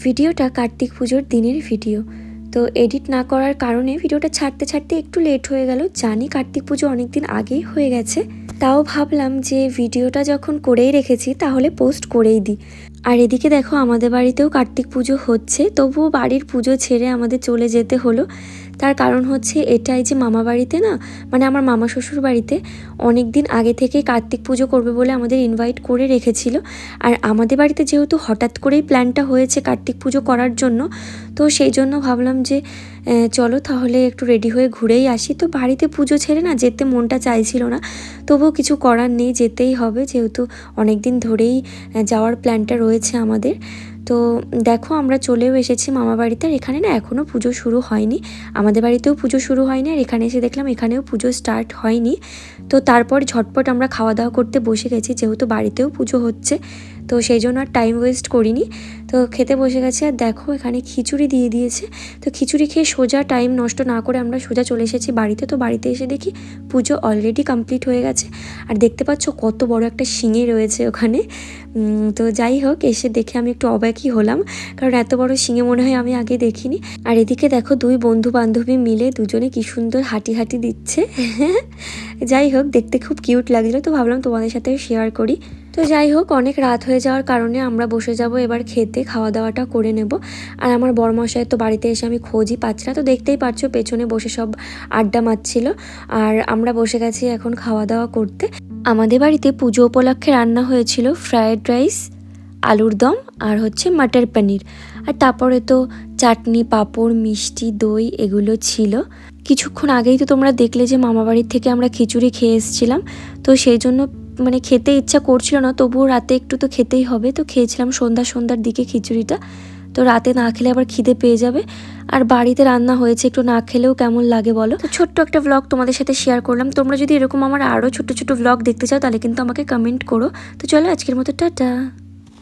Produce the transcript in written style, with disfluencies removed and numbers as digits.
ভিডিওটা কার্তিক পুজোর দিনের ভিডিও। তো এডিট না করার কারণে ভিডিওটা ছাড়তে ছাড়তে একটু লেট হয়ে গেল। জানি কার্তিক পুজো অনেক দিন আগেই হয়ে গেছে, তাও ভাবলাম যে ভিডিওটা যখন করেই রেখেছি তাহলে পোস্ট করেই দিই। আর এদিকে দেখো আমাদের বাড়িতেও কার্তিক পুজো হচ্ছে, তবুও বাড়ির পুজো ছেড়ে আমাদের চলে যেতে হলো। তার কারণ হচ্ছে এটাই যে মামা বাড়িতে না, মানে আমার মামা শ্বশুর বাড়িতে অনেক দিন আগে থেকে কার্তিক পুজো করবে বলে আমাদের ইনভাইট করে রেখেছিল। আর আমাদের বাড়িতে যেহেতু হঠাৎ করেই প্ল্যানটা হয়েছে কার্তিক পুজো করার জন্য, তো সেই জন্য ভাবলাম যে চলো তাহলে একটু রেডি হয়ে ঘুরেই আসি। তো বাড়িতে পুজো ছেড়ে না যেতে মনটা চাইছিল না, তবুও কিছু করার নেই, যেতেই হবে, যেহেতু অনেক দিন ধরেই যাওয়ার প্ল্যানটা রয়েছে আমাদের। তো দেখো আমরা চলেও এসেছি মামা বাড়িতে। আর এখানে না এখনও পুজো শুরু হয়নি, আমাদের বাড়িতেও পুজো শুরু হয়নি, আর এখানে এসে দেখলাম এখানেও পুজো স্টার্ট হয়নি। তো তারপর ঝটপট আমরা খাওয়া দাওয়া করতে বসে গেছি, যেহেতু বাড়িতেও পুজো হচ্ছে, তো সেই জন্য আর টাইম ওয়েস্ট করিনি। তো খেতে বসে গেছি। আর দেখো এখানে খিচুড়ি দিয়ে দিয়েছে। তো খিচুড়ি খেয়ে সোজা টাইম নষ্ট না করে আমরা সোজা চলে এসেছি বাড়িতে। তো বাড়িতে এসে দেখি পুজো অলরেডি কমপ্লিট হয়ে গেছে। আর দেখতে পাচ্ছ কত বড় একটা শিঙে রয়েছে ওখানে। তো যাই হোক, এসে দেখে আমি একটু অবাকই হলাম, কারণ এত বড় শিঙে মনে হয় আমি আগে দেখিনি। আর এদিকে দেখো দুই বন্ধু বান্ধবী মিলে দুজনে কি সুন্দর হাঁটি হাঁটি দিচ্ছে। যাই হোক, দেখতে খুব কিউট লাগছিল, তো ভাবলাম তোমাদের সাথে শেয়ার করি। তো যাই হোক, অনেক রাত হয়ে যাওয়ার কারণে আমরা বসে যাব এবার খেতে, খাওয়া দাওয়াটা করে নেব। আর আমার বরমশাই তো বাড়িতে এসে আমি খোঁজই পাচ্ছি না, তো দেখতেই পারছো পেছনে বসে সব আড্ডা মারছিল। আর আমরা বসে গেছি এখন খাওয়া দাওয়া করতে। আমাদের বাড়িতে পুজো উপলক্ষে রান্না হয়েছিল ফ্রায়েড রাইস, আলুর দম আর হচ্ছে মটর পনির। আর তারপরে তো চাটনি, পাঁপড়, মিষ্টি, দই এগুলো ছিল। কিছুক্ষণ আগেই তো তোমরা দেখলে যে মামা বাড়ির থেকে আমরা খিচুড়ি খেয়ে এসেছিলাম, তো সেই জন্য মানে খেতে ইচ্ছা করছিল না, তবুও রাতে একটু তো খেতেই হবে। তো খেয়েছিলাম সন্ধ্যার দিকে খিচুড়িটা। তো রাতে না খেলে আবার খিদে পেয়ে যাবে, আর বাড়িতে রান্না হয়েছে, একটু না খেলেও কেমন লাগে বলো। তো ছোট্ট একটা ব্লগ তোমাদের সাথে শেয়ার করলাম। তোমরা যদি এরকম আমার আরও ছোট ছোট ব্লগ দেখতে চাও তাহলে কিন্তু আমাকে কমেন্ট করো। তো চলো আজকের মতো টাটা।